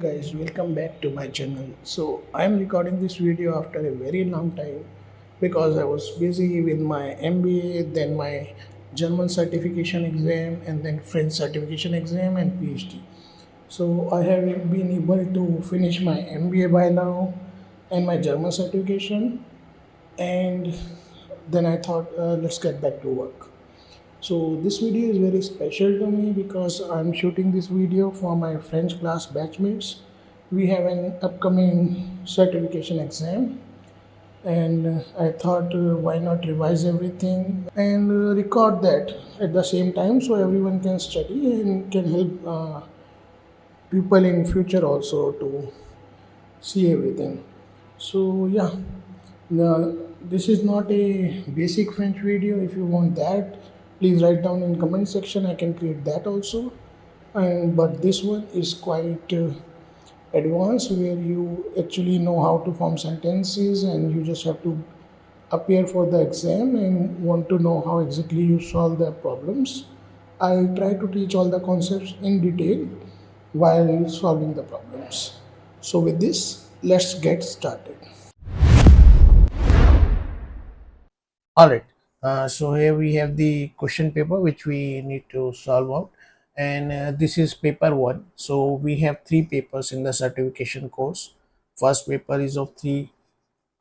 Guys, welcome back to my channel. So I am recording this video after a very long time because I was busy with my MBA, then my German certification exam, and then French certification exam and PhD. So I have been able to finish my MBA by now and my German certification, and then I thought, let's get back to work. So this video is very special to me because I'm shooting this video for my French class batchmates. We have an upcoming certification exam, and I thought, why not revise everything and record that at the same time so everyone can study and can help people in future also to see everything. So yeah, this is not a basic French video. If you want that, please write down in comment section. I can create that also. And but this one is quite advanced, where you actually know how to form sentences, and you just have to appear for the exam and want to know how exactly you solve the problems. I'll try to teach all the concepts in detail while solving the problems. So with this, let's get started. All right. So here we have the question paper which we need to solve out, and this is paper one. So we have three papers in the certification course. First paper is of 3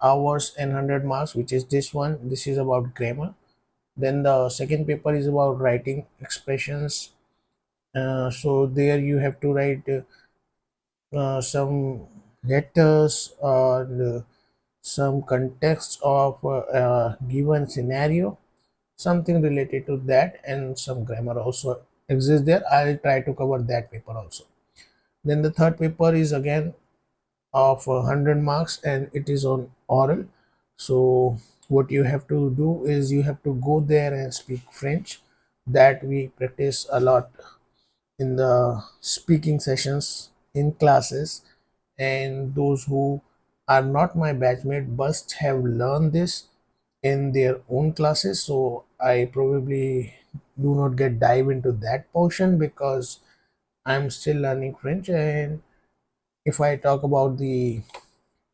hours and 100 marks, which is this one. This is about grammar. Then the second paper is about writing expressions. So there you have to write some letters or some context of a given scenario, something related to that, and some grammar also exists there. I'll try to cover that paper also. Then the third paper is again of 100 marks, and it is on oral. So what you have to do is you have to go there and speak French. That we practice a lot in the speaking sessions in classes, and those who are not my batchmate must have learned this in their own classes. So I probably do not get dive into that portion because I'm still learning French. And if I talk about the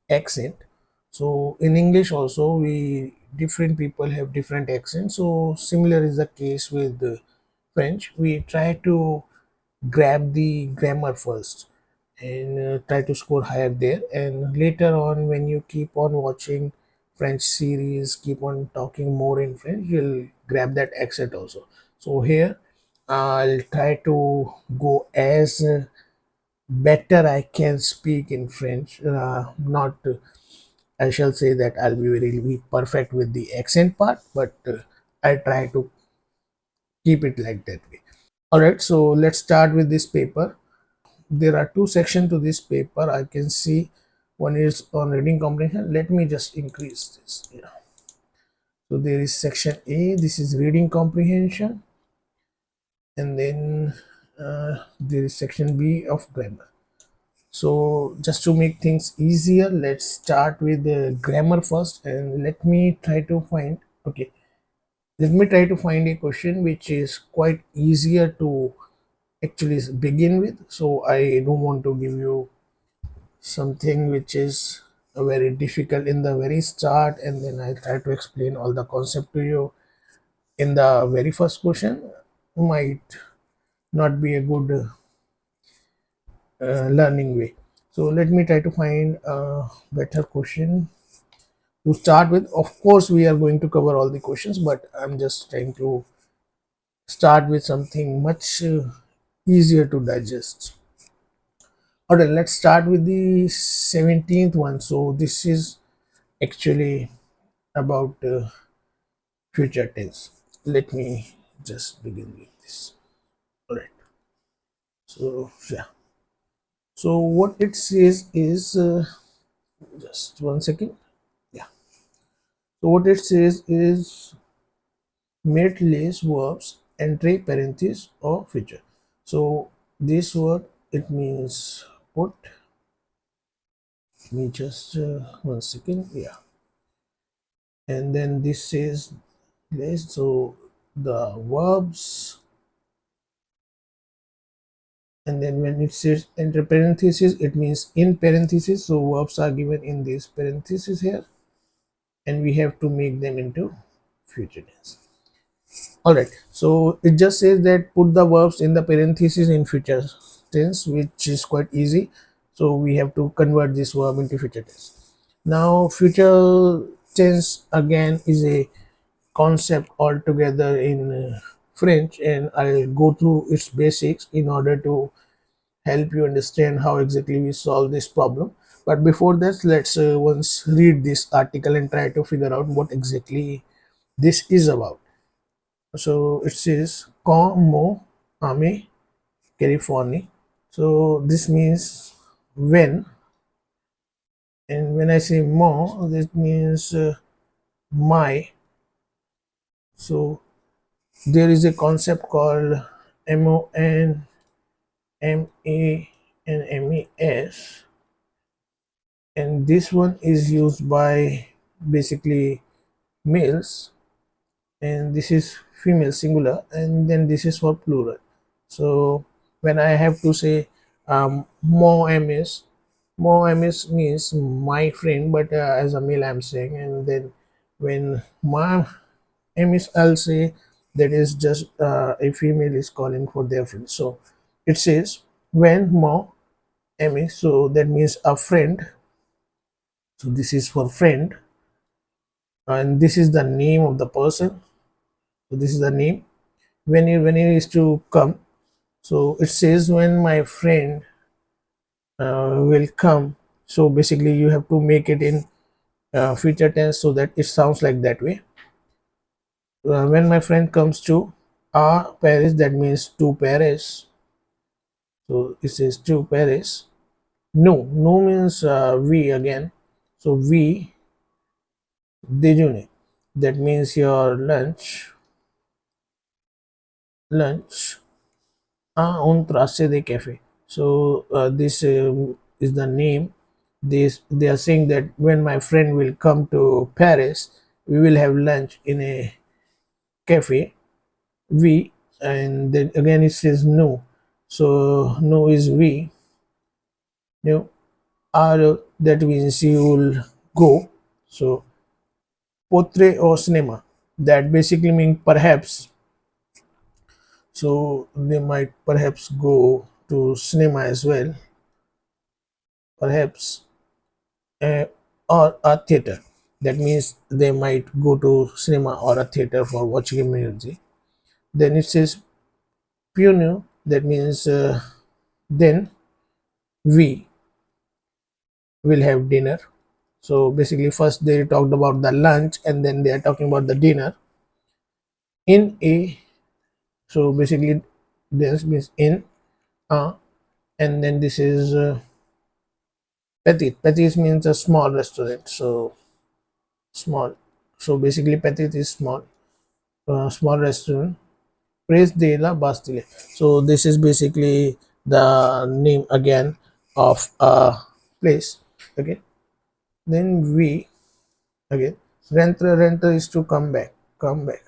accent, so in English also, we different people have different accents. So similar is the case with French. We try to grab the grammar first and try to score higher there, and later on when you keep on watching French series, keep on talking more in French, you'll grab that accent also. So here I'll try to go as better I can speak in French. Not I shall say that I'll be very perfect with the accent part, but I try to keep it like that way. All right, so let's start with this paper. There are two sections to this paper. I can see one is on reading comprehension. Let me just increase this. Yeah. So there is section A. This is reading comprehension, and then there is section B of grammar. So just to make things easier, let's start with the grammar first, and let me try to find. Okay, let me try to find a question which is quite easier to actually begin with. So I don't want to give you something which is very difficult in the very start, and then I try to explain all the concept to you in the very first question. Might not be a good learning way. So let me try to find a better question to start with. Of course we are going to cover all the questions, but I'm just trying to start with something much easier to digest. All right, let's start with the 17th one. So this is actually about future tense. Let me just begin with this. All right. So yeah. So what it says is just one second. Yeah. So what it says is made less verbs entre parentheses or future. So this word, it means put. Let me just one second. Yeah. And then this says less. So the verbs and then when it says entre parentheses, it means in parentheses. So verbs are given in these parentheses here, and we have to make them into future tense. All right, so it just says that put the verbs in the parentheses in future tense, which is quite easy. So we have to convert this verb into future tense. Now future tense again is a concept altogether in French, and I'll go through its basics in order to help you understand how exactly we solve this problem. But before that, let's once read this article and try to figure out what exactly this is about. So it says como ame California. So this means when, and when I say mo, this means my. So there is a concept called MON, MA, and MES, and this one is used by basically males, and this is female singular, and then this is for plural. So when I have to say more ms, more ms means my friend, but as a male I'm saying, and then when my ms I'll say that is just a female is calling for their friend. So it says when more ms, so that means a friend. So this is for friend, and this is the name of the person. So this is the name. When it is to come, so it says when my friend will come. So basically you have to make it in future tense so that it sounds like that way. When my friend comes to Paris, that means to Paris. So it says to Paris. No means we again. So we déjeuner, that means your lunch un trace de cafe. So this is the name. This they are saying that when my friend will come to Paris, we will have lunch in a cafe. We, and then again it says no. So no is we. No, are, that means you will go. So potre or cinema, that basically means perhaps. So they might perhaps go to cinema as well. Perhaps uh, or a theater. That means they might go to cinema or a theater for watching a movie. Then it says Punu, that means then we will have dinner. So basically, first they talked about the lunch and then they are talking about the dinner. In a, so basically, this means in a, and then this is petit. Petit means a small restaurant. So small. So basically, petit is small, small restaurant. Praise de la Bastille. So this is basically the name again of a place. Okay. Then we again. Renter is to come back. Come back.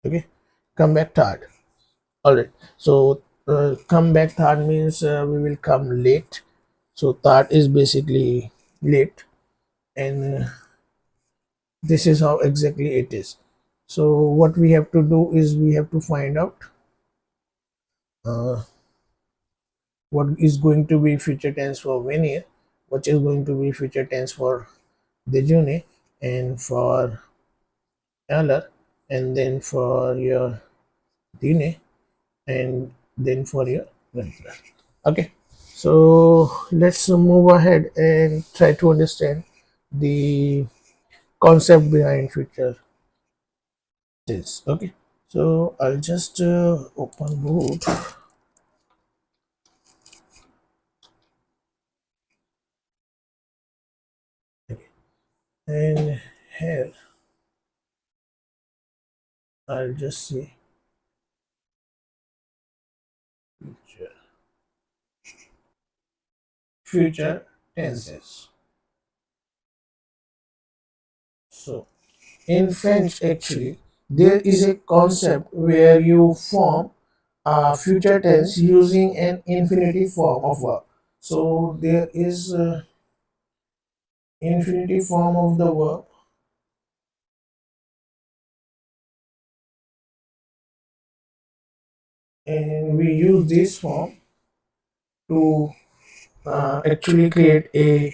Okay. Come back third. Alright. So come back third means we will come late. So third is basically late, and this is how exactly it is. So what we have to do is we have to find out uh, what is going to be future tense for venir, what is going to be future tense for dejeuner, and for aller, and then for your dine, and then for your ventre. Okay, so let's move ahead and try to understand the concept behind future tense. Okay, so I'll just open book. And here I'll just say future, future tenses. So in French, actually, there is a concept where you form future tense using an infinitive form of verb. So there is a infinitive form of the verb, and we use this form to actually create a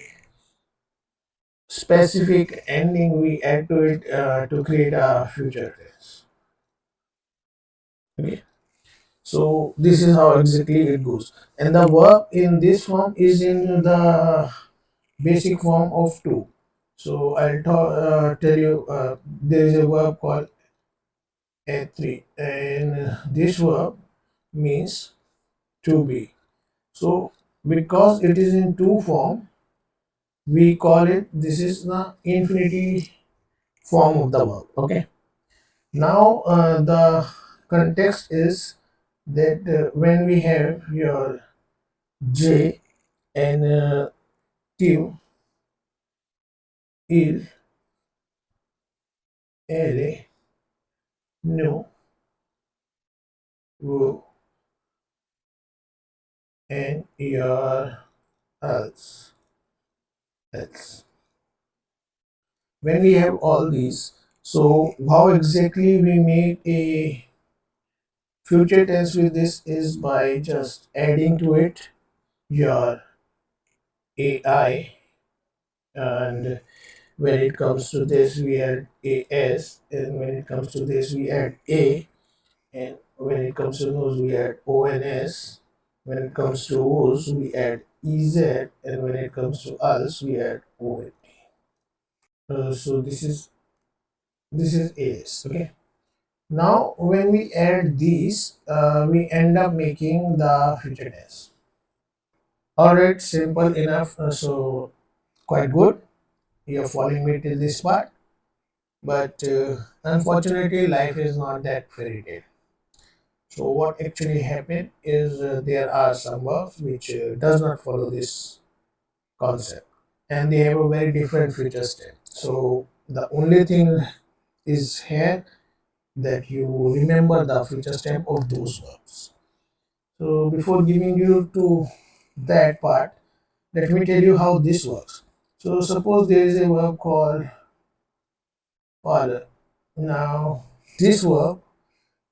specific ending. We add to it to create a future tense. Okay. So this is how exactly it goes. And the verb in this form is in the basic form of to. So I'll tell you there is a verb called a3, and this verb means to be. So because it is in to form, we call it, this is the infinity form of the verb. Okay. Now the context is that when we have your J and Q, il, elle, nous, vous, and your else. Else. When we have all these, so how exactly we make a future tense with this is by just adding to it your AI, and when it comes to this we add as, and when it comes to this we add a, and when it comes to nose we add ons, when it comes to os we add ez, and when it comes to us we add on. So this is as. Okay. Now when we add these we end up making the future tense. All right, simple enough. So quite good, you're following me till this part. But unfortunately life is not that fairy tale. So what actually happened is there are some verbs which does not follow this concept, and they have a very different future state. So the only thing is here that you remember the future state of those verbs. So before giving you to that part, let me tell you how this works. So suppose there is a verb called parlor. Now this verb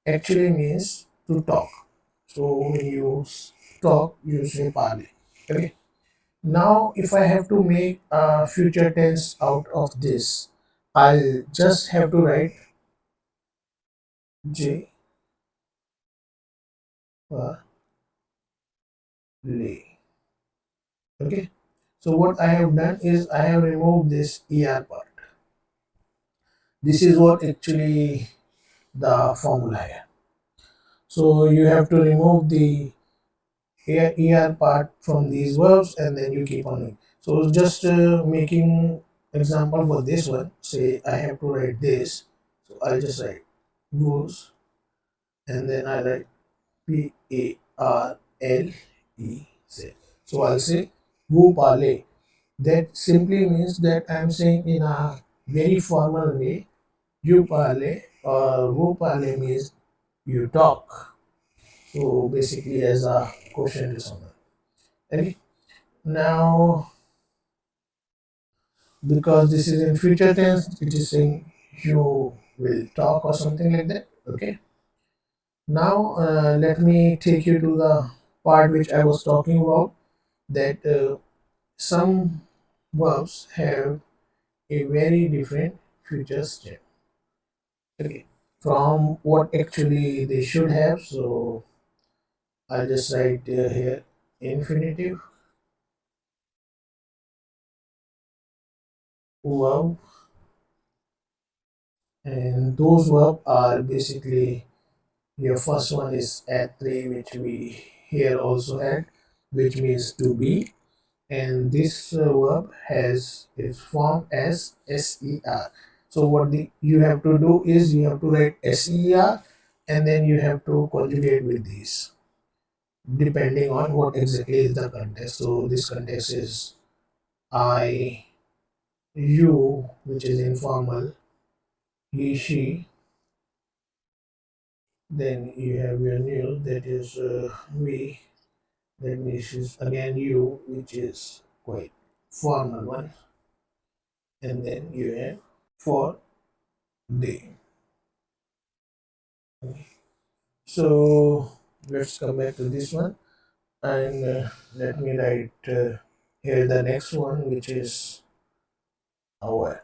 actually means to talk. So when you talk, you say parley. Okay. Now if I have to make a future tense out of this, I'll just have to write J parley. Okay. So what I have done is I have removed this er part. This is what actually the formula here. So you have to remove the er part from these verbs, and then you keep on. So just making example for this one, say I have to write this. So I'll just write goose, and then I write parle. So I'll say go parle. That simply means that I'm saying in a very formal way, you parle or wo parle means you talk. So basically as a question to someone. Okay. Now because this is in future tense, it is saying you will talk or something like that. Okay. Now let me take you to the part which I was talking about, that some verbs have a very different future state. Okay. From what actually they should have. So I'll just write here infinitive verb, and those verbs are basically, your first one is at 3, which we here also had, which means to be, and this verb has its form as ser. So what you have to do is you have to write ser, and then you have to conjugate with these depending on what exactly is the context. So this context is I, you, which is informal, he, she, Then you have your new, that is we, then this is again you, which is quite formal one, and then you have for they. So let's come back to this one, and let me write here the next one, which is our.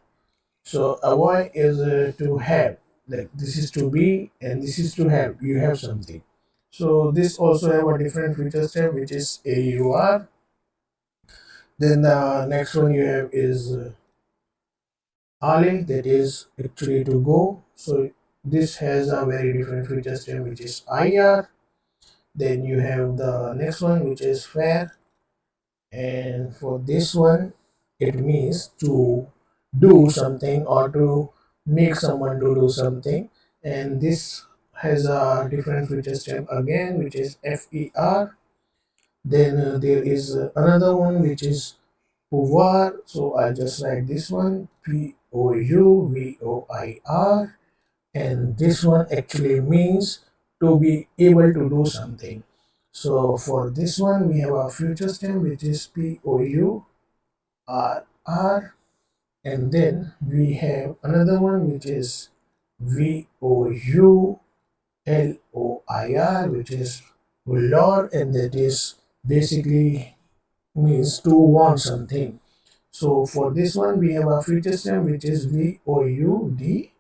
So avoid is to have, like this is to be and this is to have. You have something. So this also have a different future stem, which is AUR. Then the next one you have is Ale, that is actually to go. So this has a very different future stem, which is IR. Then you have the next one, which is fair, and for this one it means to do something or to make someone to do something, and this has a different future stem again, which is FER. Then there is another one, which is pouvoir, so I just write this one POUVOIR, and this one actually means to be able to do something. So for this one we have a future stem, which is POURR, and then we have another one, which is VOULOIR, which is vouloir, and that is basically means to want something. So for this one we have a future stem, which is VOUDR,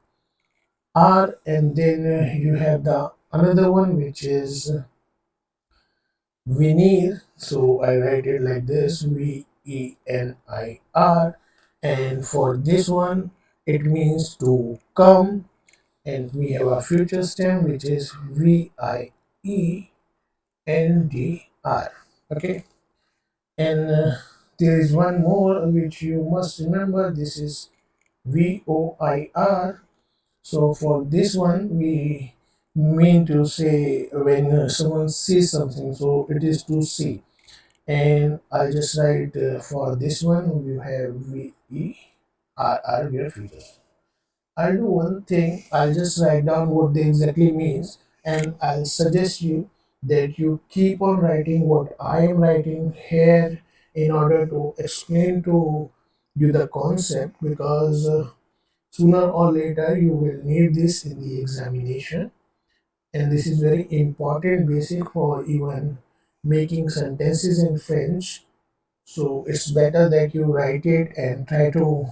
and then you have the another one, which is veneer. So I write it like this, VENIR, and for this one it means to come, and we have a future stem, which is VIENDR. Okay, and there is one more which you must remember. This is VOIR. So for this one, we mean to say when someone sees something, so it is to see. And I'll just write for this one, you have VERR, your future. I'll do one thing, I'll just write down what they exactly means, and I'll suggest you that you keep on writing what I am writing here in order to explain to you the concept, because sooner or later you will need this in the examination, and this is very important basic for even making sentences in French. So it's better that you write it and try to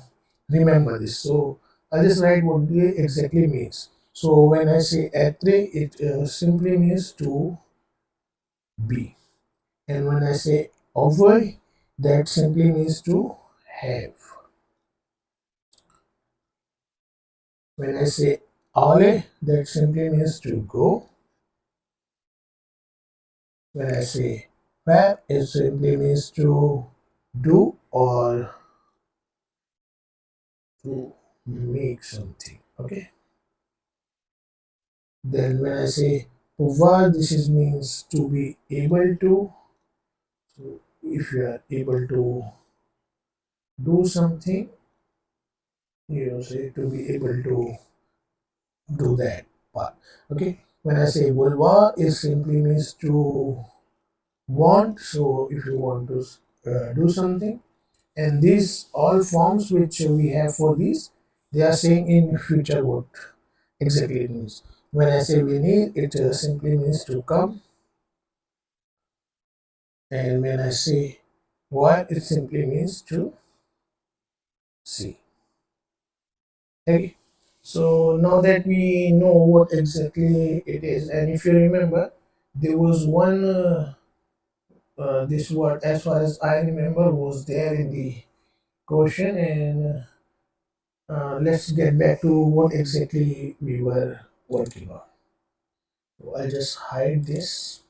remember this. So I'll just write what it exactly means. So when I say être, it simply means to be, and when I say avoir, that simply means to have. When I say aller, that simply means to go. When I say faire, it simply means to do or to make something. Okay. Then when I say pouvoir, this is means to be able to. So if you are able to do something, you say to be able to do that part. Okay. When I say vouloir, it simply means to want. So if you want to do something, and these all forms which we have for these, they are saying in future what exactly it means. When I say venir, it simply means to come, and when I say voir, it simply means to see. Okay, so now that we know what exactly it is, and if you remember, there was one this word, as far as I remember, was there in the question, and let's get back to what exactly we were working on. So I'll just hide this.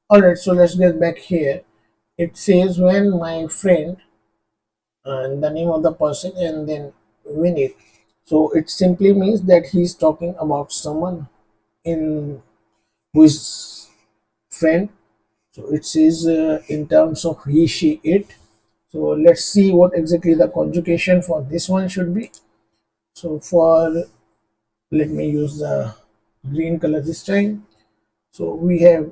Alright, so let's get back here. It says when my friend, and the name of the person, and then win it. So it simply means that he's talking about someone in who is friend. So it says in terms of he, she, it. So let's see what exactly the conjugation for this one should be. So for, let me use the green color this time. So we have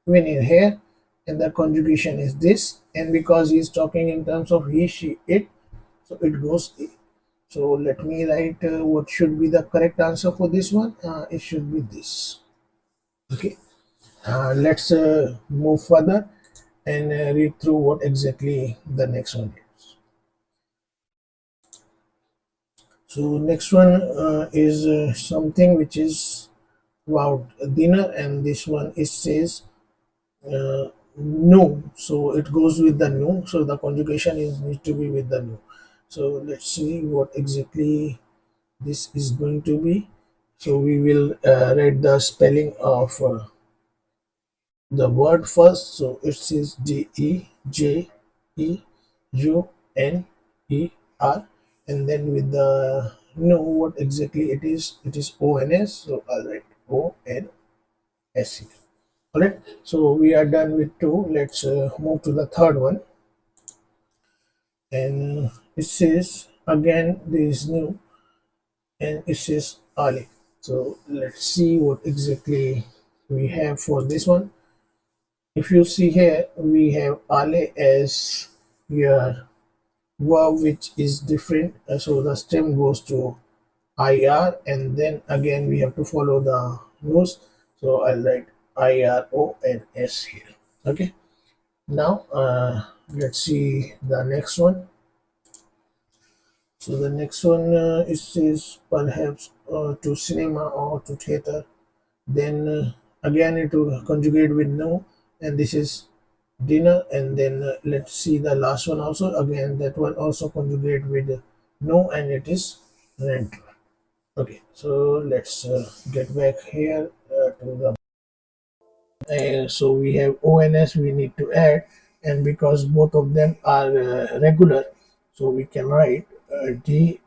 when in here, and the conjugation is this, and because he's talking in terms of he, she, it, so it goes a. So let me write what should be the correct answer for this one. It should be this. Okay. Let's move further and read through what exactly the next one is. So next one is something which is about dinner, and this one it says uh, no, so it goes with the no, so the conjugation is need to be with the no. So let's see what exactly this is going to be. So we will read the spelling of the word first. So it says DEJEUNER, and then with the no, what exactly it is ONS, so I'll write ONS here. All right, so we are done with two. Let's move to the third one, and it says again there is new, and it says Ali. So let's see what exactly we have for this one. If you see here, we have Ale as your verb, which is different. So the stem goes to IR, and then again we have to follow the nose. So I'll write IRONS here. Okay. Now, let's see the next one. So the next one it says perhaps to cinema or to theater. Then again it will conjugate with no, and this is dinner. And then let's see the last one also. Again, that one also conjugate with no, and it is rent. Okay, so let's get back here to the so we have ONS we need to add, and because both of them are regular, so we can write DI,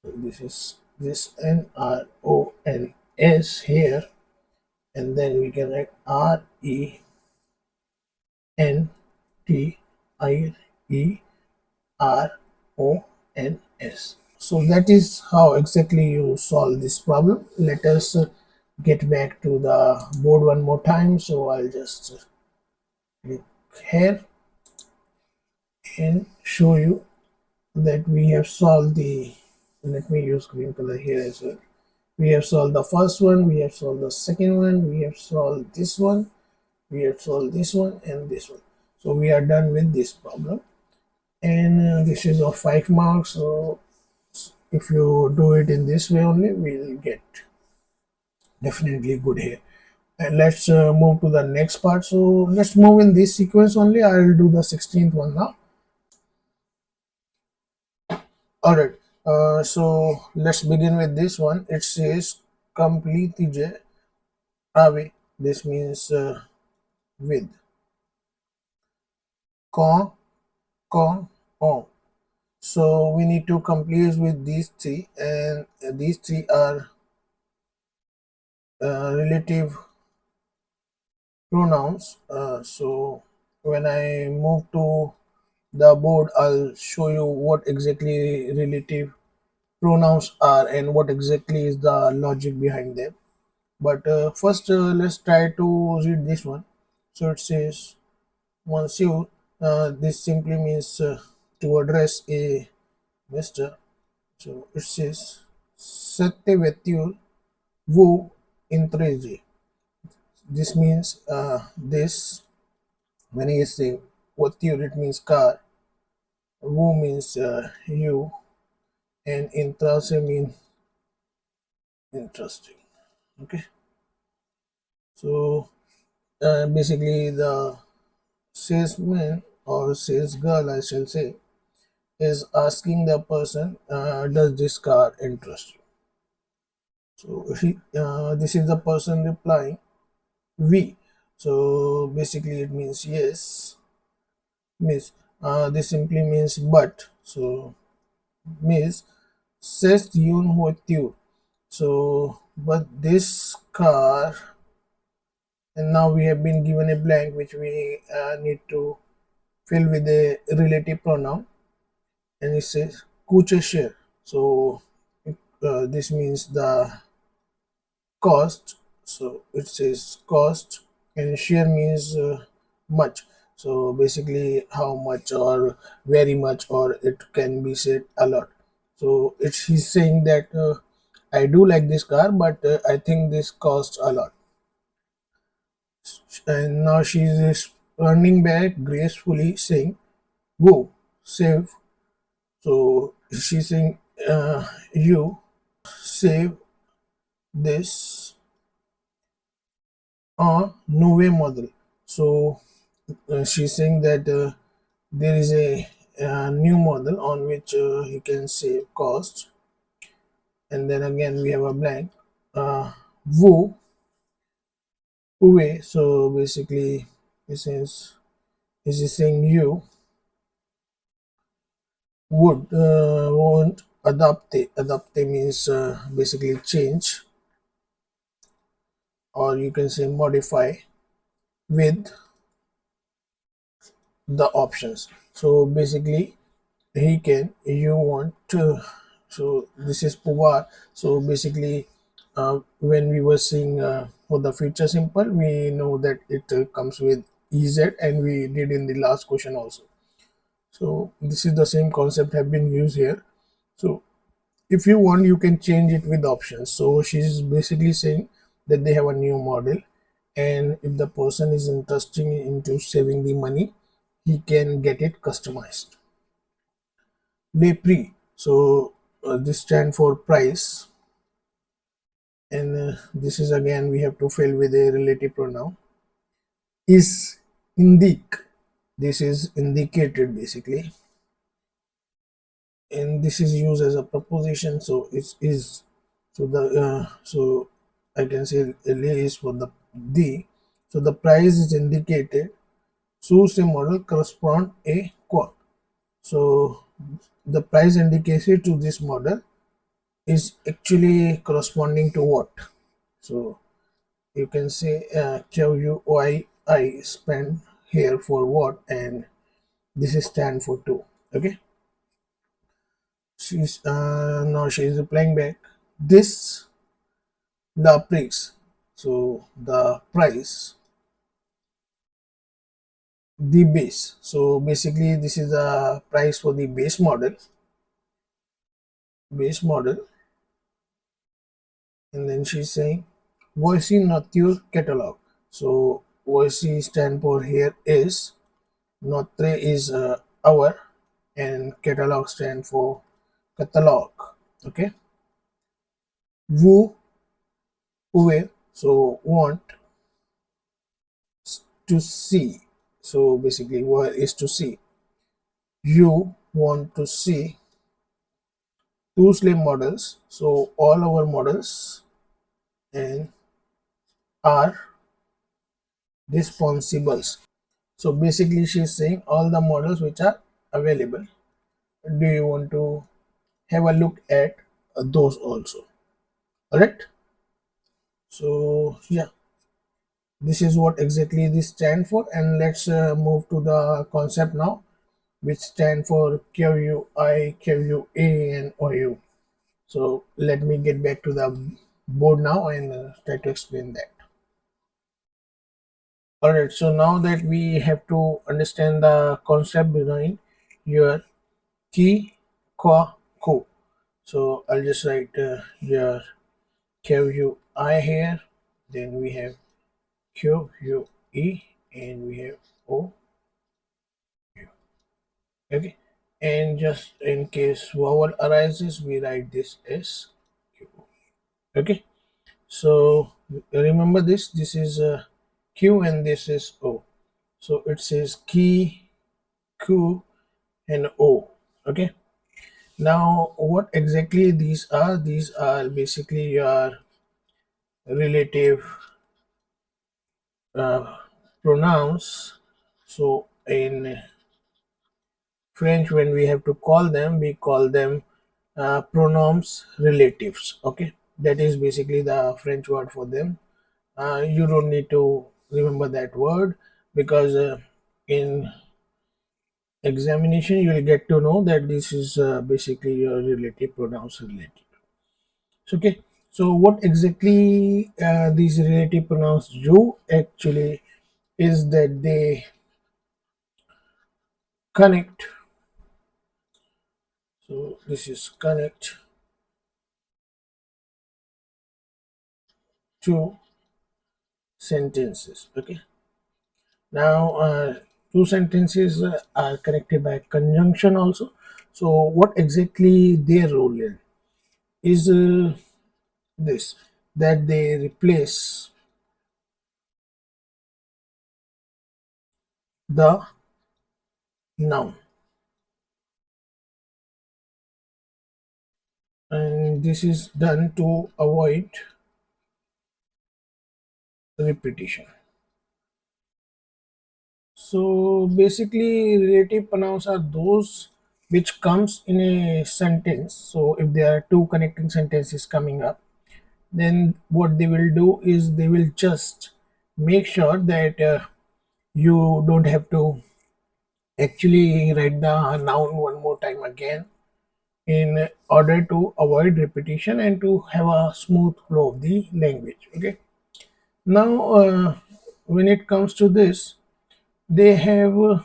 so this is this NRONS here, and then we can write RENTIRERONS. So that is how exactly you solve this problem. Let us get back to the board one more time. So I'll just click here and show you that we have solved the, let me use green color here as well. We have solved the first one, we have solved the second one, we have solved this one, we have solved this one and this one. So we are done with this problem, and this is of 5 marks. So if you do it in this way only, we'll get definitely good here. And let's move to the next part. So let's move in this sequence only. I'll do the 16th one now. All right. So let's begin with this one. It says complete away. This means with. Con, con, on. So we need to complete with these three, and these three are relative pronouns. So when I move to the board, I'll show you what exactly relative pronouns are and what exactly is the logic behind them. But first, let's try to read this one. So it says, Monsieur, this simply means to address a Mr. So it says, Sette voiture vous intriguez. This means this, when he is saying voiture, it means car, vous means you, and intrase means interesting. Okay, so basically the salesman or sales girl, I shall say, is asking the person, does this car interest you? So this is the person replying, we. So basically it means yes, miss. This simply means but. So miss, c'est une voiture. So but this car, and now we have been given a blank which we need to fill with a relative pronoun, and it says kuche share. So this means the cost. So it says cost, and share means much. So basically how much or very much, or it can be said a lot. So it's he's saying that I do like this car, but I think this costs a lot. And now she is turning back gracefully, saying, "Whoa, save." So she's saying, "You save this no way model." So she's saying that there is a new model on which he can save cost, and then again we have a blank. Woo away. So basically, this is saying you would won't adapte. Adapte means basically change, or you can say modify with the options. So basically, he can you want to. So this is Puvar. So basically, when we were seeing for the future simple, we know that it comes with ez, and we did in the last question also. So this is the same concept have been used here. So if you want, you can change it with options. So she's basically saying that they have a new model, and if the person is interested into saving the money, he can get it customized. Le prix. So this stand for price, and this is again we have to fill with a relative pronoun. Is indic. This is indicated basically, and this is used as a proposition. So it is. So the so I can say le is for the. So the price is indicated. So say model correspond a quoi. So the price indicated to this model is actually corresponding to what? So you can say QUII spend here for what, and this is stand for two. Okay, she's now she's replying back. This the price. So the price, the base. So basically, this is the price for the base model. Base model, and then she's saying, "Voici notre catalog." So voici stand for here is. Notre is our, and catalog stand for catalog. Okay, vous pouvez, so want to see. So basically, what is to see? You want to see two slave models. So all our models and are responsibles. So basically, she's saying all the models which are available. Do you want to have a look at those also? All right. So yeah, this is what exactly this stand for, and let's move to the concept now, which stand for QUI, QUA, and OU. So let me get back to the board now and try to explain that. All right, so now that we have to understand the concept behind your key, qua, co. So I'll just write your QUI here, then we have QUE, and we have O. Okay, and just in case vowel arises, we write this as Q. Okay, so remember this is Q and this is O. So it says key, Q, and O. Okay, now what exactly these are? These are basically your relative uh, pronouns. So in French, when we have to call them, we call them pronouns relatives. Okay, that is basically the French word for them. You don't need to remember that word, because in examination you will get to know that this is basically your relative pronouns relative. So, okay, So what exactly these relative pronouns do actually is that they connect. So this is connect two sentences. Okay. Now two sentences are connected by conjunction also. So what exactly their role is this, that they replace the noun, and this is done to avoid repetition. So basically relative pronouns are those which comes in a sentence. So if there are two connecting sentences coming up, then what they will do is they will just make sure that you don't have to actually write the noun one more time again, in order to avoid repetition and to have a smooth flow of the language. Okay. Now when it comes to this, they have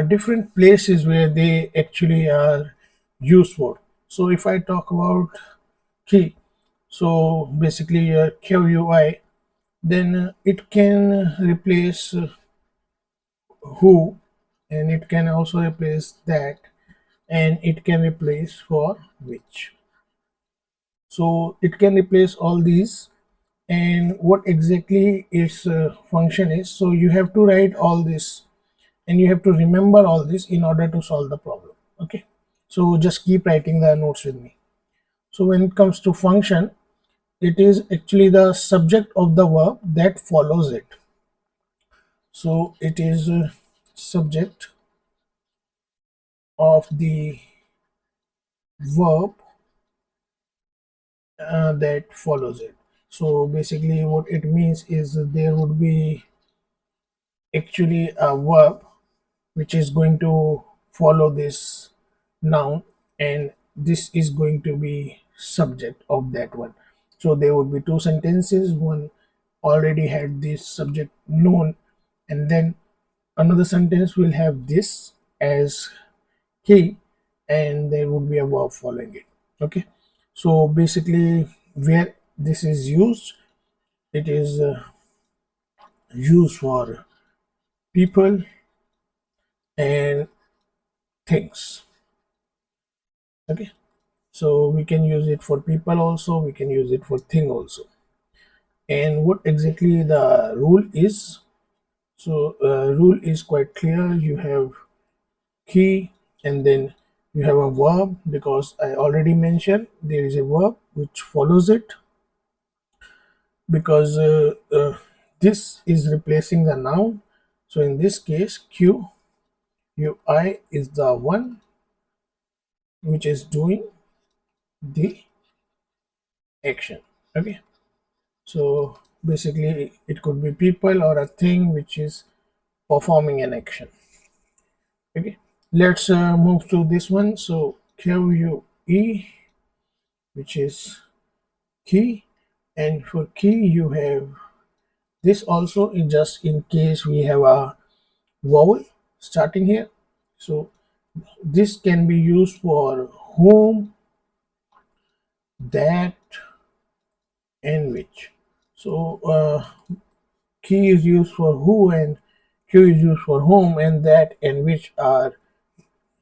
different places where they actually are used for. So if I talk about key, so basically QUI, then it can replace who, and it can also replace that, and it can replace for which. So it can replace all these. And what exactly its function is, so you have to write all this and you have to remember all this in order to solve the problem. Okay, so just keep writing the notes with me. So when it comes to function, it is actually the subject of the verb that follows it. So it is subject of the verb that follows it. So basically what it means is there would be actually a verb which is going to follow this noun, and this is going to be subject of that one. So there would be two sentences, one already had this subject known, and then another sentence will have this as he, and there would be a verb following it. Okay, so basically where this is used, it is used for people and things. Okay, so we can use it for people also, we can use it for thing also. And what exactly the rule is, so rule is quite clear. You have key, and then you have a verb, because I already mentioned there is a verb which follows it, because this is replacing the noun. So in this case q ui is the one which is doing the action. Okay, so basically it could be people or a thing which is performing an action. Okay, let's move to this one. So QUE, which is key, and for key you have this also, in just in case we have a vowel starting here. So this can be used for whom, that, and which. So key is used for who, and q is used for whom, and that and which are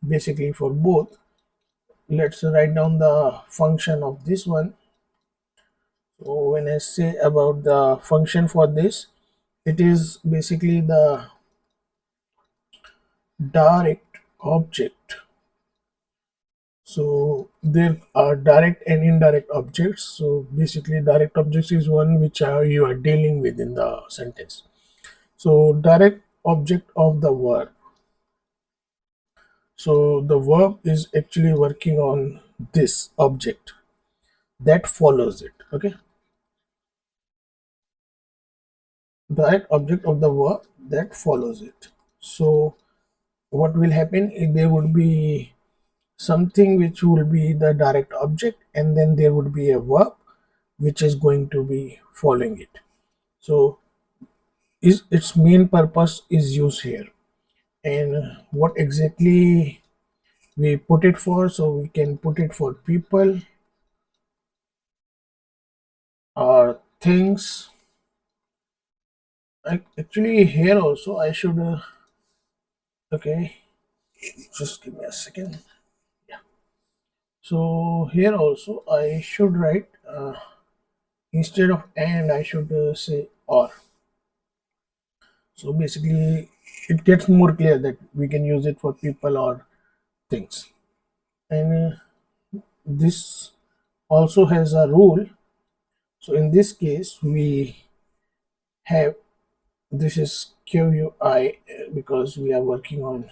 basically for both. Let's write down the function of this one. So when I say about the function for this, it is basically the direct object. So there are direct and indirect objects. So basically direct objects is one which you are dealing with in the sentence. So direct object of the verb. So the verb is actually working on this object that follows it. Okay, direct object of the verb that follows it. So what will happen if there would be something which will be the direct object, and then there would be a verb which is going to be following it. So is its main purpose is used here, and what exactly we put it for, so we can put it for people or things. Actually here also I should okay, just give me a second. Yeah, so here also I should write instead of and I should say or. So basically it gets more clear that we can use it for people or things. And this also has a rule. So in this case we have, this is QUI because we are working on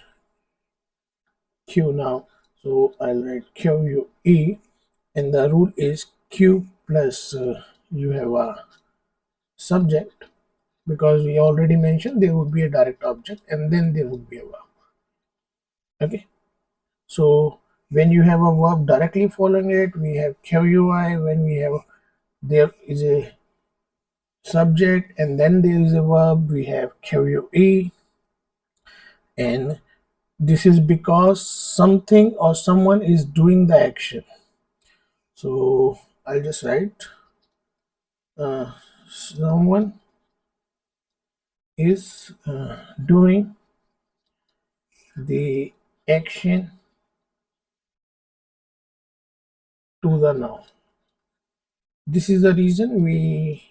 Q now. So I'll write QUE, and the rule is Q plus you have a subject, because we already mentioned there would be a direct object and then there would be a verb. Okay, so when you have a verb directly following it, we have QUI. When we have, there is a subject and then there is a verb, we have QUE. And this is because something or someone is doing the action. So I'll just write someone is doing the action to the noun. This is the reason we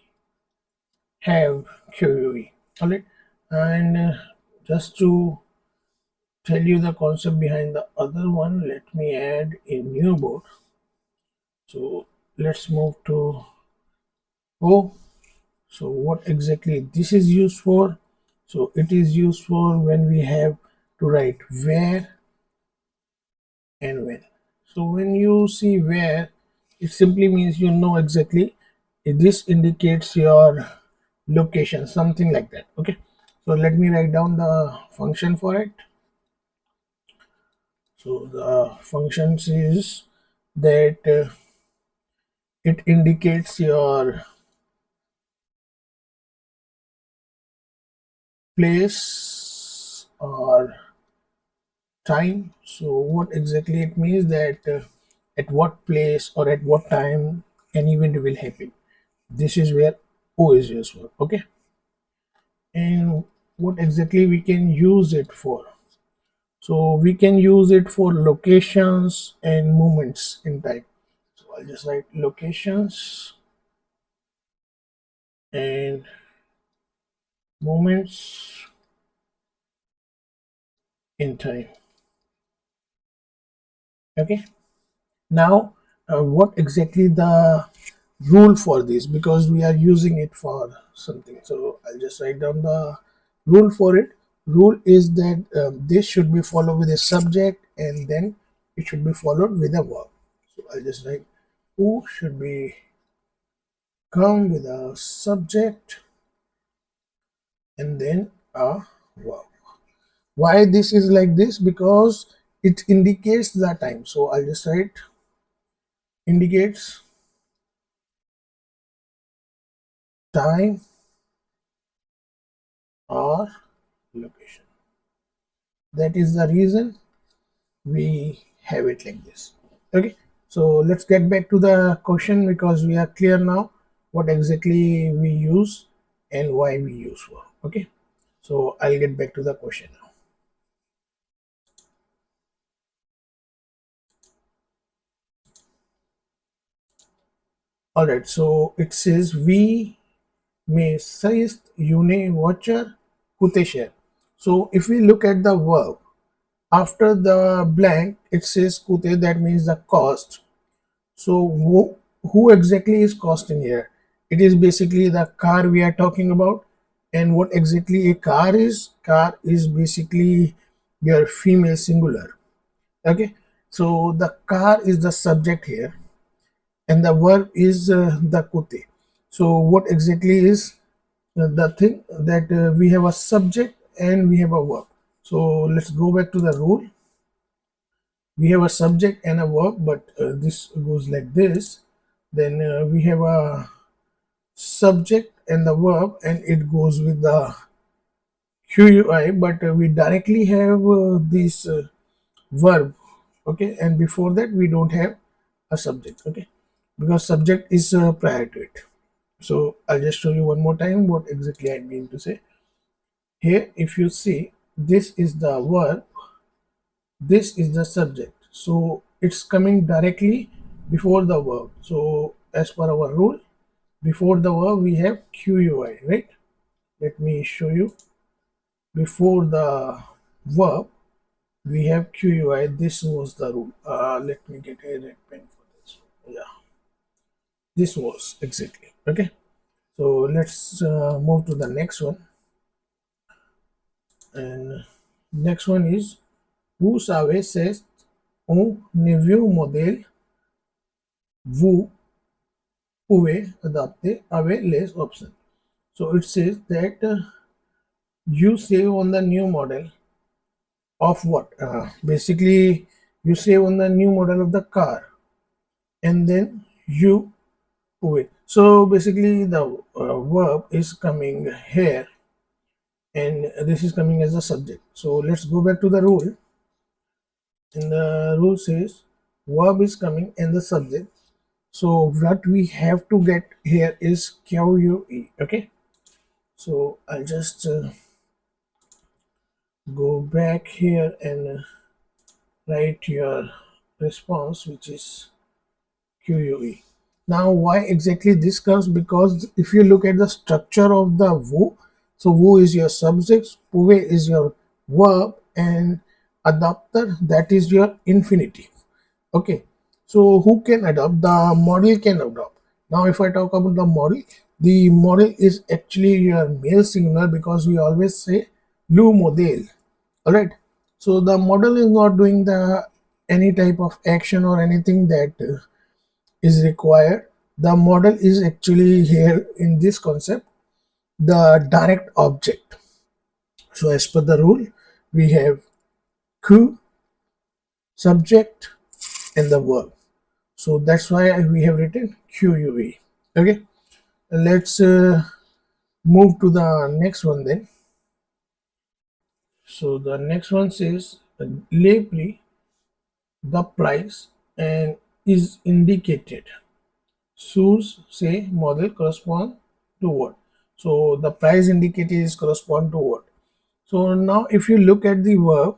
have QUE. All right, and just to tell you the concept behind the other one, let me add a new board. So let's move to O. So what exactly this is used for? So it is used for when we have to write where and when. So when you see where, it simply means you know exactly, this indicates your location, something like that. Okay, so let me write down the function for it. So the functions is that it indicates your place or time. So what exactly it means, that at what place or at what time an event will happen. This is where O is used for. Okay, and what exactly we can use it for? So we can use it for locations and moments in time. So I'll just write locations and moments in time. Okay, now what exactly the rule for this, because we are using it for something. So I'll just write down the rule for it. Rule is that this should be followed with a subject and then it should be followed with a verb. So I'll just write who should be come with a subject and then a verb. Why this is like this? Because it indicates the time. So I'll just write indicates time or location. That is the reason we have it like this. Okay, so let's get back to the question, because we are clear now what exactly we use and why we use for. Okay, so I'll get back to the question now. All right, so it says we may sayist une watcher kute share. So if we look at the verb, after the blank it says kute, that means the cost. So who exactly is cost in here? It is basically the car we are talking about. And what exactly a car is? Car is basically your female singular. Okay, so the car is the subject here, and the verb is the kute. So what exactly is the thing, that we have a subject and we have a verb. So let's go back to the rule. we have a subject and a verb, but this goes like this. Then we have a subject and the verb, and it goes with the QUI, but we directly have this verb, okay, and before that we don't have a subject, okay, because subject is prior to it. So I'll just show you one more time what exactly I mean to say. Here, if you see, this is the verb, this is the subject, so it's coming directly before the verb. So as per our rule, before the verb we have QUI, right? Let me show you. Before the verb we have QUI. This was the rule. Let me get a red pen for this. Yeah, this was exactly okay. So let's move to the next one. And next one is, vous savez, c'est un nouveau modèle. Vous pouvez adapter avec les options. So it says that you save on the new model of what? Basically, you save on the new model of the car, and then you wait. So basically, the verb is coming here, and this is coming as a subject. So let's go back to the rule. And the rule says verb is coming and the subject. So what we have to get here is QUE. Okay. So I'll just go back here and write your response, which is QUE. Now, why exactly this comes? Because if you look at the structure of the vous, so vous is your subject, pouvoir is your verb, and adapter, that is your infinitive. Okay, so who can adopt? The model can adopt. Now, if I talk about the model is actually your male singular, because we always say le modèle. All right. So the model is not doing the any type of action or anything that is required. The model is actually here in this concept, the direct object. So as per the rule, we have Q, subject, and the verb. So that's why we have written QUE. Okay, let's move to the next one then. So the next one says le prix, the price, and is indicated. Source say model correspond to what? So the price indicated is correspond to what? So now if you look at the verb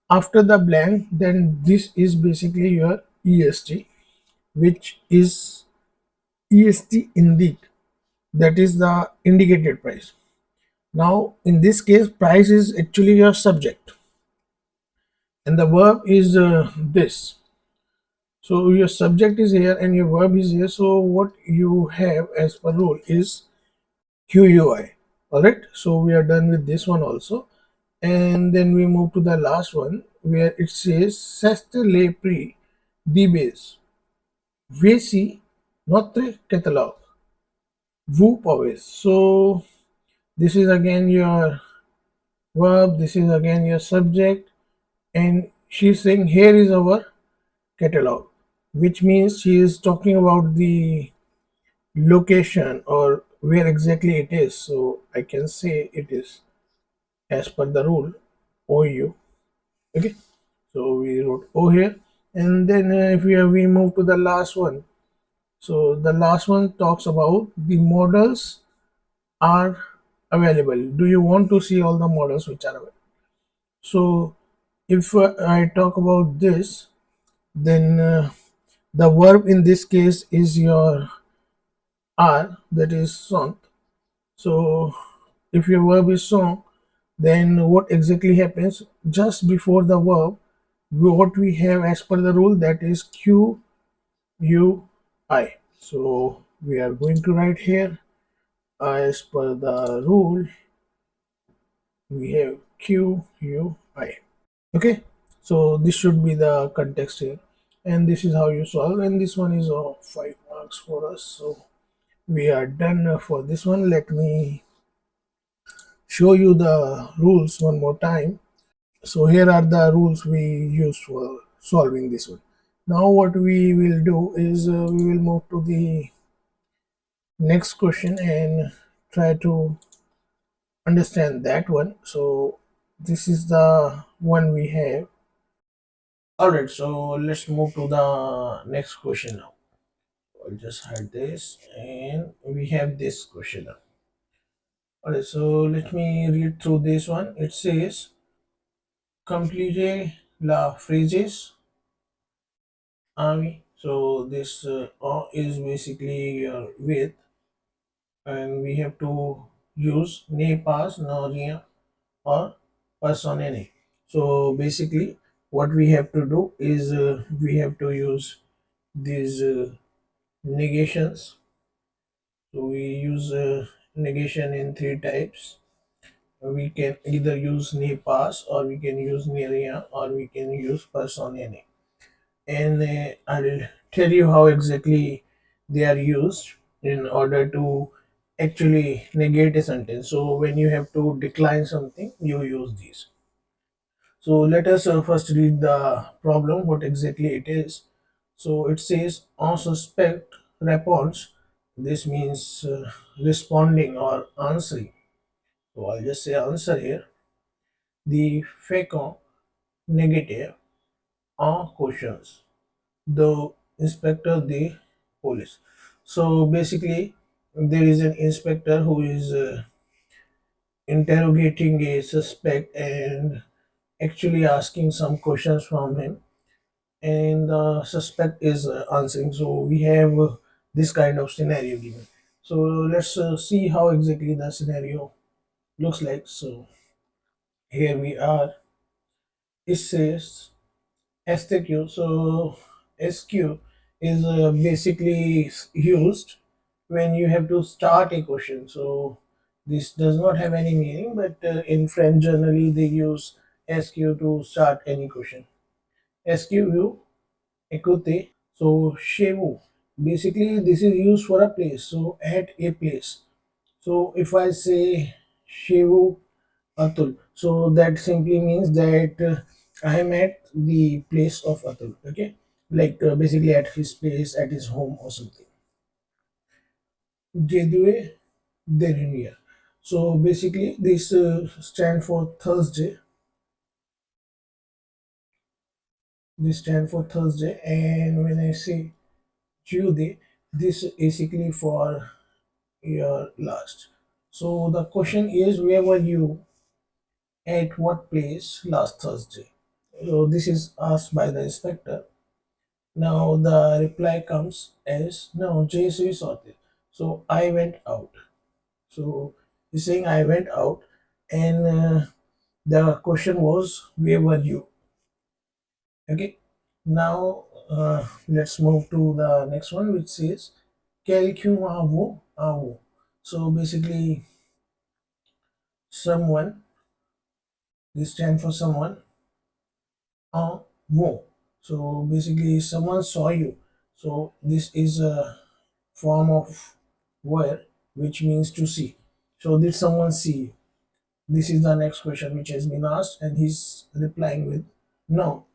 after the blank, then this is basically your EST, which is EST indeed, that is the indicated price. Now in this case, price is actually your subject and the verb is this. So your subject is here and your verb is here. So what you have as per rule is QUI. Alright, so we are done with this one also. And then we move to the last one where it says C'est le prix de base. Voici notre catalogue. Vous pouvez. So this is again your verb, this is again your subject, and she's saying here is our catalog, which means she is talking about the location or where exactly it is. So I can say it is as per the rule OU. Okay, so we wrote O here, and then if we move to the last one. So the last one talks about the models are available. Do you want to see all the models which are available? So if I talk about this, then the verb in this case is your are, that is sont. So if your verb is sont, then what exactly happens just before the verb? What we have as per the rule, that is Q U I. So we are going to write here as per the rule we have Q U I. Okay, so this should be the context here, and this is how you solve, and this one is of 5 marks for us. So we are done for this one. Let me show you the rules one more time. So here are the rules we use for solving this one. Now what we will do is we will move to the next question and try to understand that one. So this is the one we have. All right, so let's move to the next question now. I'll just hide this, and we have this question now. All right, so let me read through this one. It says, "Completez la phrases." Ami. So this is basically your with, and we have to use ne pas, no rien, or personnel. So basically, what we have to do is we have to use these negations. So we use negation in three types. We can either use ne pas, or we can use ne rien, or we can use personnel. And I'll tell you how exactly they are used in order to actually negate a sentence. So when you have to decline something, you use these. So let us first read the problem, what exactly it is. So it says, on suspect response. This means responding or answering. So I'll just say answer here. The fécond negative en questions. The inspector, the police. So basically, there is an inspector who is interrogating a suspect and actually asking some questions from him, and the suspect is answering. So we have this kind of scenario given. So let's see how exactly the scenario looks like. So here we are. It says SQ. So SQ is basically used when you have to start a question. So this does not have any meaning, but in French generally they use SQ to start any question. SQ vous écoutez. So chez vous. Basically this is used for a place. So at a place. So if I say chez vous Atul. So that simply means that I am at the place of Atul. Okay, like basically at his place, at his home or something. Jedue Deruniya. So basically, this stand for Thursday. This stand for Thursday, and when I say Tuesday, this is basically for your last. So the question is, where were you at what place last Thursday? So this is asked by the inspector. Now the reply comes as no, Jay sorted. So I went out. So he's saying I went out, and the question was where were you? Okay. Now let's move to the next one, which says quelqu'un à vous, à vous. So basically, someone. This stands for someone. En vous. So basically, someone saw you. So this is a form of where, which means to see. So did someone see you? This is the next question which has been asked, and he's replying with no.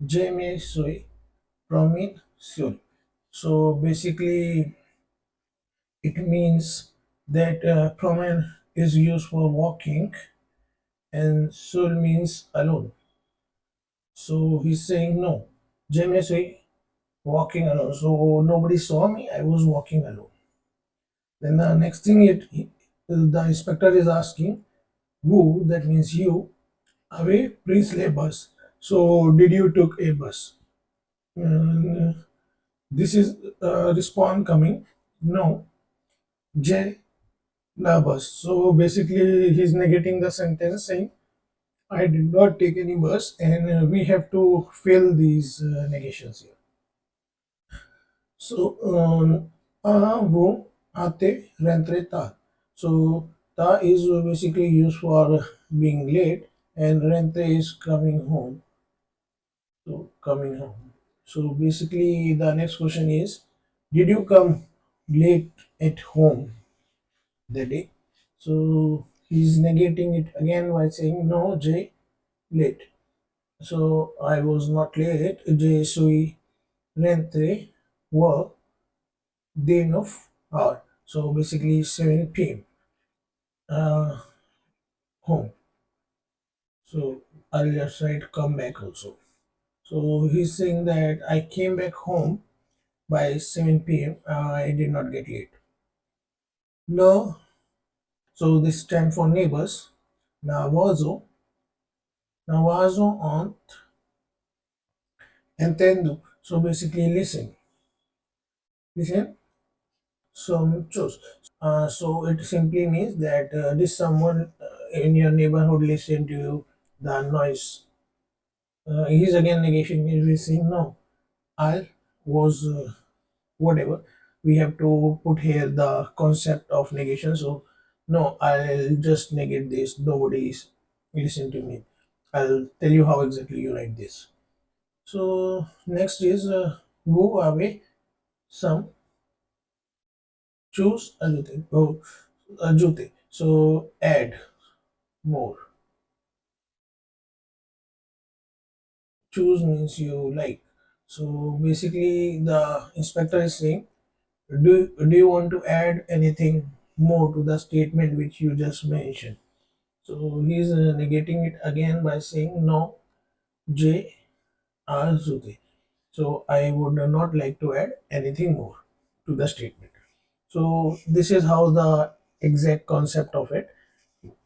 Je me suis promis sur. So basically, it means that promenade is used for walking, and sur means alone. So he's saying no. Je me suis walking alone. So nobody saw me. I was walking alone. Then the next thing the inspector is asking, who, that means you, away pre bus. So did you took a bus? And this is response coming, no, J la bus. So basically he's negating the sentence saying, I did not take any bus, and we have to fill these negations here. So, वो आते rentre ta. So, ta is basically used for being late, and rentre is coming home. So, coming home. So, basically, the next question is, did you come late at home that day? So, he's negating it again by saying, no, J, late. So I was not late. Je suis rentré work day of hour. So basically 7 p.m. Uh, home. So I'll just write come back also. So he's saying that I came back home by 7 p.m. I did not get late. No. So this stand for neighbors. Navazo. Navazo on entendo. So basically listen. Listen. Some choose. So it simply means that this someone in your neighborhood listen to you, the noise. He's again negation. He's saying no. I was whatever. We have to put here the concept of negation. So no, I'll just negate this. Nobody is listen to me. I'll tell you how exactly you write this. So next is go away. Some choose ajute. Oh, ajute. So add more. Choose means you like. So basically, the inspector is saying, do you want to add anything more to the statement which you just mentioned? So he's negating it again by saying no, J R Zute. So I would not like to add anything more to the statement. So this is how the exact concept of it,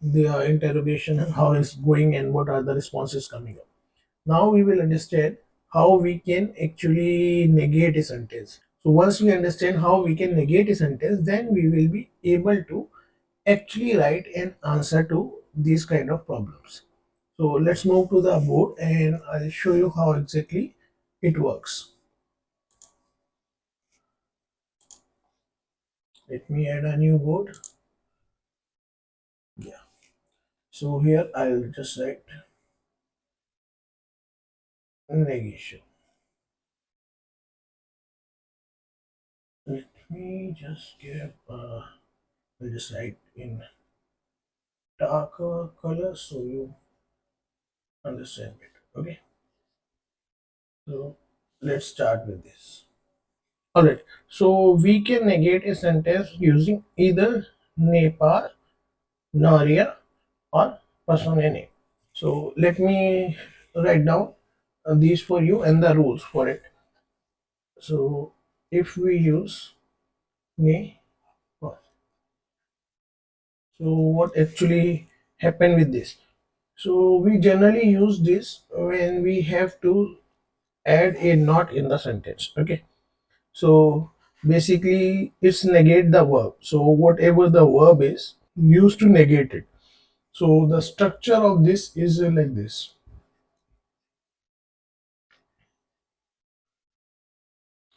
the interrogation, and how it's going and what are the responses coming up. Now we will understand how we can actually negate a sentence. So once we understand how we can negate a sentence, then we will be able to actually write an answer to these kind of problems. So let's move to the board and I'll show you how exactly it works. Let me add a new board. Yeah. So here I'll just write negation. Let me just give I'll just write in darker color so you understand it. Okay. So let's start with this. Alright. So we can negate a sentence using either Nepal, Naria, or Pasanene. So let me write down these for you and the rules for it. So if we use ne, so what actually happened with this? So we generally use this when we have to add a not in the sentence. Okay. So basically it's negate the verb. So whatever the verb is used to negate it. So the structure of this is like this.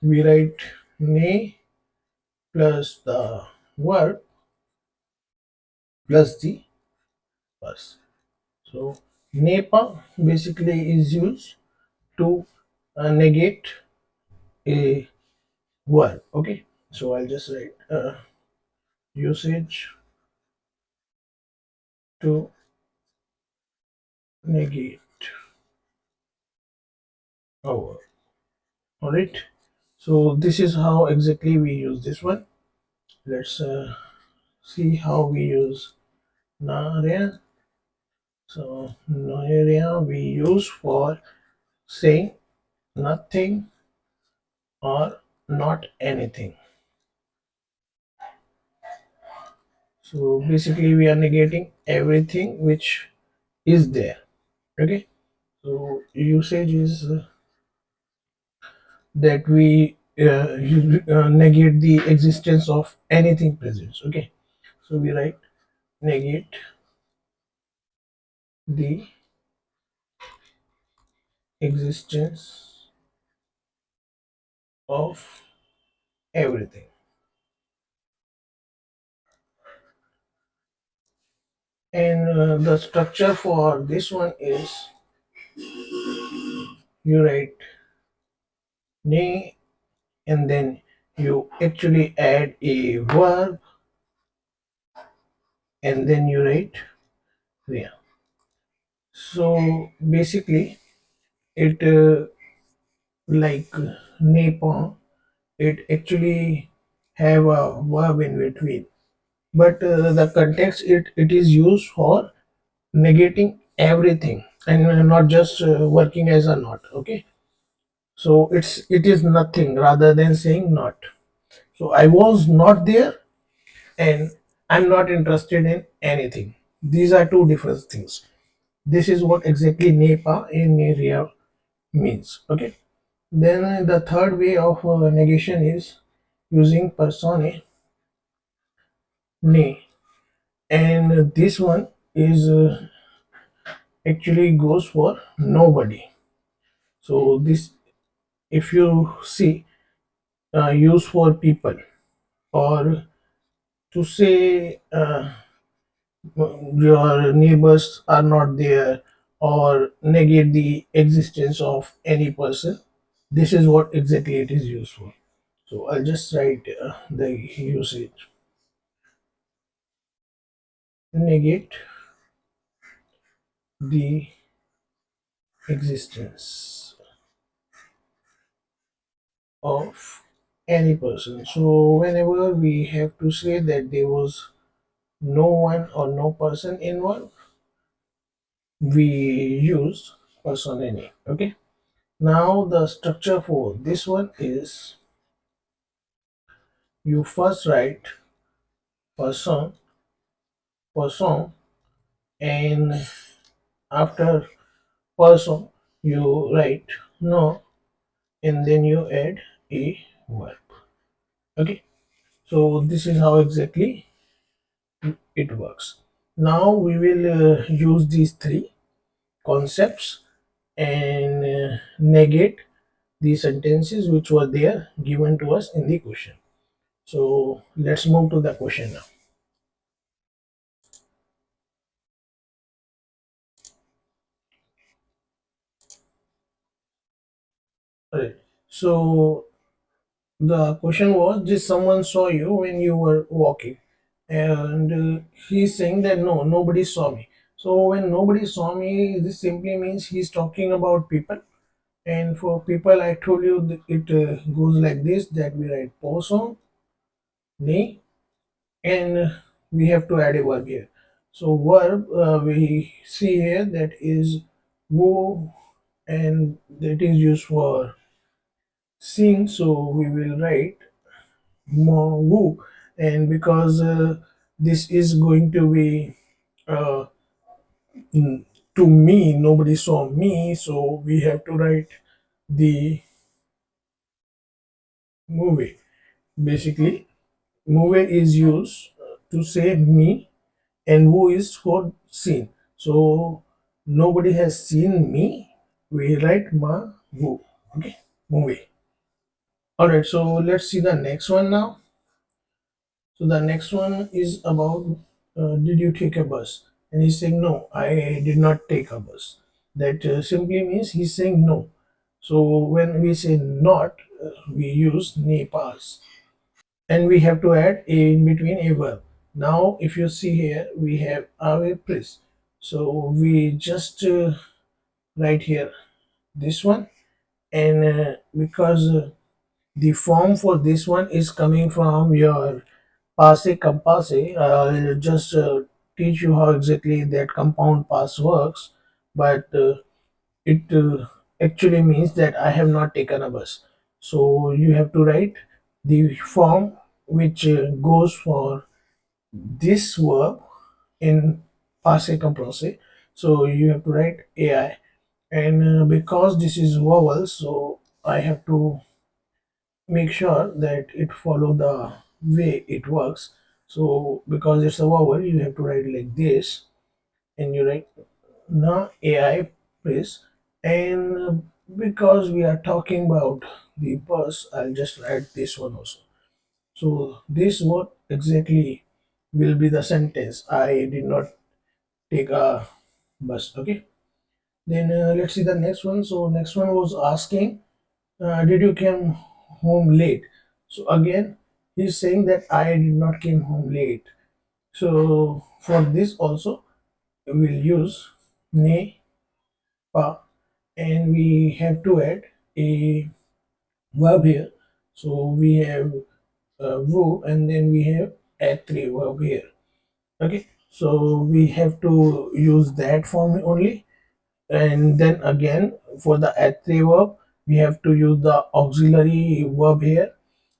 We write ne plus the verb plus the past. So NEPA basically is used to negate a verb. Okay, so I'll just write usage to negate a verb. All right. So this is how exactly we use this one. Let's see how we use Naria. So Naria we use for saying nothing or not anything. So basically we are negating everything which is there. Okay. So usage is that we negate the existence of anything present. Okay. So we write negate the existence of everything. And the structure for this one is you write ne and then you actually add a verb and then you write rea. So basically it like napalm, it actually have a verb in between. But the context, it is used for negating everything and not just working as a not. Okay, so it is nothing rather than saying not. So I was not there and I'm not interested in anything. These are two different things. This is what exactly nepa in area means. Okay, then the third way of negation is using personae ne, and this one is actually goes for nobody. So this, if you see, use for people, or to say your neighbors are not there, or negate the existence of any person. This is what exactly it is used for. So I'll just write the usage: negate the existence of any person. So whenever we have to say that there was no one or no person involved, we use person in it. Okay, now the structure for this one is, you first write person, person, and after person you write no, and then you add a verb. Okay, so this is how exactly it works. Now we will use these three concepts and negate the sentences which were there given to us in the question. So let's move to the question now. Alright. So the question was, did someone saw you when you were walking? And he's saying that no, nobody saw me. So when nobody saw me, this simply means he's talking about people. And for people, I told you that it goes like this: that we write person, ne, and we have to add a verb here. So verb we see here, that is wo, and that is used for seeing. So we will write more woo, and because this is going to be uh, to me, nobody saw me, so we have to write the movie. Basically, movie is used to say me, and who is for seen. So nobody has seen me. We write ma who. Okay, movie. All right. So let's see the next one now. So the next one is about, did you take a bus? And he's saying no, I did not take a bus. That simply means he's saying no. So when we say not, we use ne pas, and we have to add a in between a verb. Now, if you see here, we have our place. So we just write here this one, and because the form for this one is coming from your passe compasse, I'll just teach you how exactly that compound pass works. But it actually means that I have not taken a bus. So you have to write the form which goes for this verb in passe composse. So you have to write AI, and because this is vowel, so I have to make sure that it follow the way it works. So because it's a vowel, you have to write like this, and you write na AI please. And because we are talking about the bus, I'll just write this one also. So this what exactly will be the sentence: I did not take a bus. Okay. Then let's see the next one. So next one was asking, did you came home late? So again, he's saying that I did not came home late. So for this also, we'll use ne pa, and we have to add a verb here. So we have verb, and then we have add three verb here. Okay, so we have to use that form only, and then again for the add three verb we have to use the auxiliary verb here.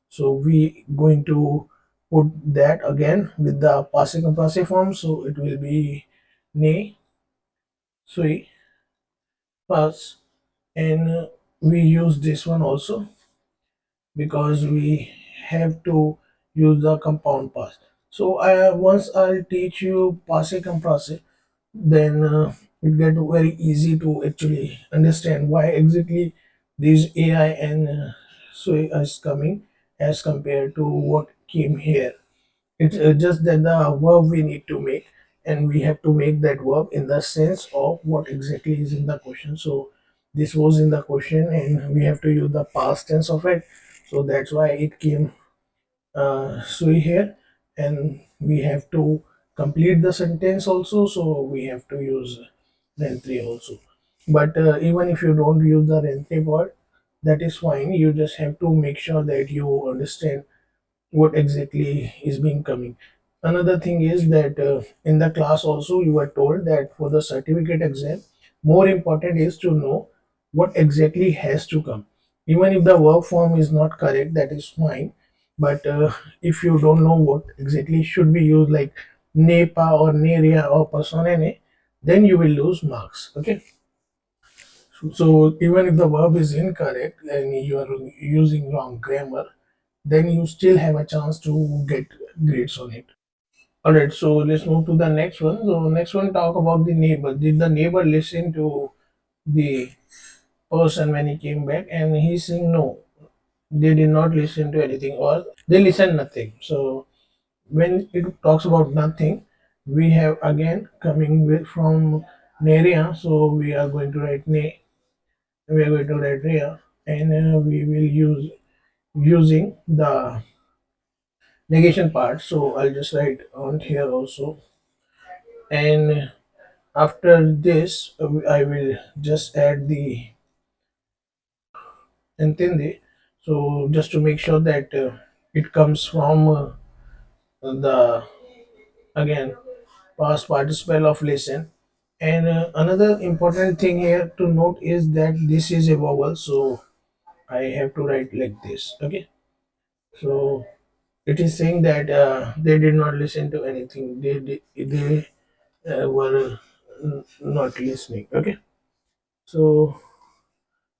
So we going to put that again with the passive and passive form. So it will be ne, sui, pass, and we use this one also because we have to use the compound pass. So once I'll teach you passive and passive, then it get very easy to actually understand why exactly these AI and so is coming as compared to what came here. It's just that the verb we need to make, and we have to make that verb in the sense of what exactly is in the question. So this was in the question, and we have to use the past tense of it. So that's why it came sui here, and we have to complete the sentence also. So we have to use then 3 also. But even if you don't use the then 3 word, that is fine. You just have to make sure that you understand what exactly is being coming. Another thing is that in the class also you were told that for the certificate exam, more important is to know what exactly has to come. Even if the verb form is not correct, that is fine. But if you don't know what exactly should be used, like nepa or neria or personene, then you will lose marks. Okay. So even if the verb is incorrect and you are using wrong grammar, then you still have a chance to get grades on it. All right, so let's move to the next one. So next one talk about the neighbor. Did the neighbor listen to the person when he came back? And he's saying no, they did not listen to anything, or they listened nothing. So when it talks about nothing, we have again coming with from Neria. So we are going to write ne, we are going to write rea, and we will use using the negation part. So I'll just write on here also, and after this I will just add the entende. So just to make sure that it comes from the again past participle of listen. And another important thing here to note is that this is a vowel, so I have to write like this. Okay, so it is saying that they did not listen to anything. They were not listening. Okay, so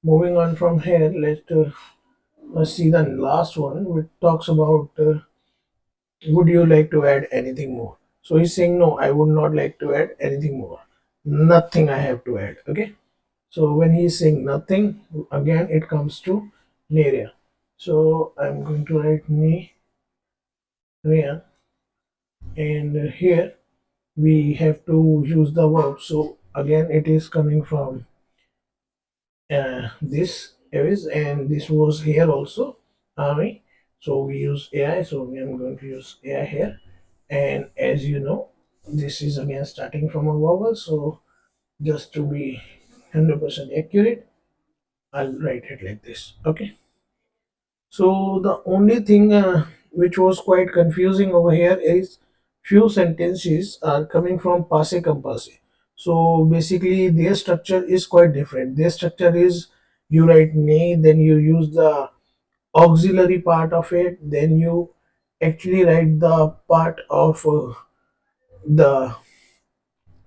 moving on from here, let's see the last one, which talks about would you like to add anything more? So he's saying no, I would not like to add anything more. Nothing I have to add. Okay, so when he's saying nothing, again it comes to neria. So I'm going to write neria, and here we have to use the verb. So again it is coming from this is, and this was here also army. So we use AI, so I'm going to use AI here. And as you know, this is again starting from a vowel, so just to be 100% accurate, I'll write it like this. Okay, so the only thing which was quite confusing over here is few sentences are coming from passe compasse. So basically their structure is quite different. Their structure is you write ne, then you use the auxiliary part of it, then you actually write the part of the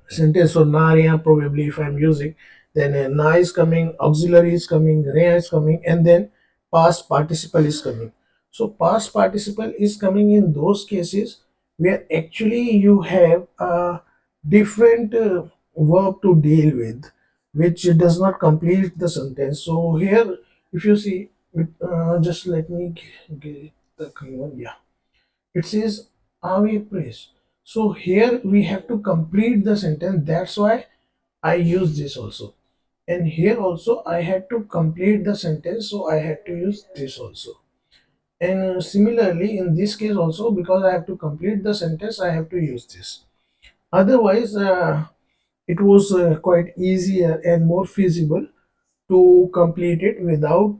sentence. So naria probably if I'm using, then na is coming, auxiliary is coming, rea is coming, and then past participle is coming. So past participle is coming in those cases where actually you have a different verb to deal with, which does not complete the sentence. So here, if you see, just let me get the correct one. Yeah, it says Ave praise. So here we have to complete the sentence. That's why I use this also. And here also I had to complete the sentence, so I had to use this also. And similarly in this case also, because I have to complete the sentence, I have to use this. Otherwise, it was quite easier and more feasible to complete it without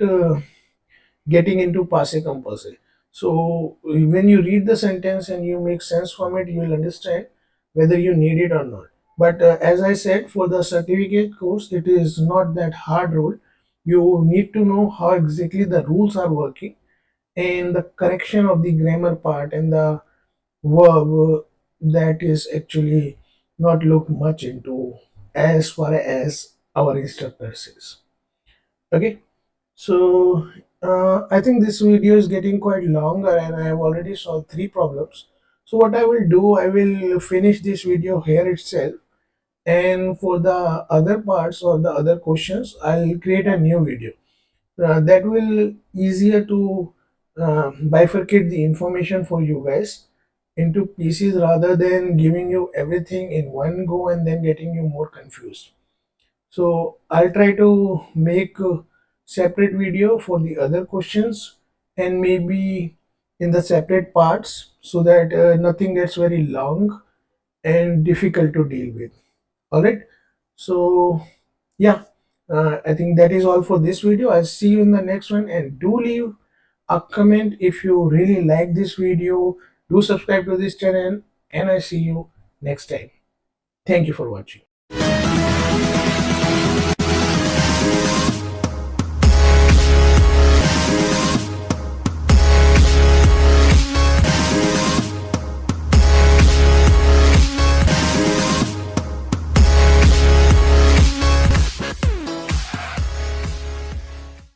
getting into passe composé. So when you read the sentence and you make sense from it, you'll understand whether you need it or not. But as I said, for the certificate course, it is not that hard rule. You need to know how exactly the rules are working, and the correction of the grammar part and the verb, that is actually not looked much into as far as our instructor says. Okay, so I think this video is getting quite longer and I have already solved three problems. So what I will do, I will finish this video here itself, and for the other parts or the other questions, I'll create a new video that will easier to bifurcate the information for you guys into pieces rather than giving you everything in one go and then getting you more confused. So I'll try to make a separate video for the other questions, and maybe in the separate parts, so that nothing gets very long and difficult to deal with. All right. So yeah, I think that is all for this video. I'll see you in the next one, and do leave a comment if you really like this video. Do subscribe to this channel, and I see you next time. Thank you for watching.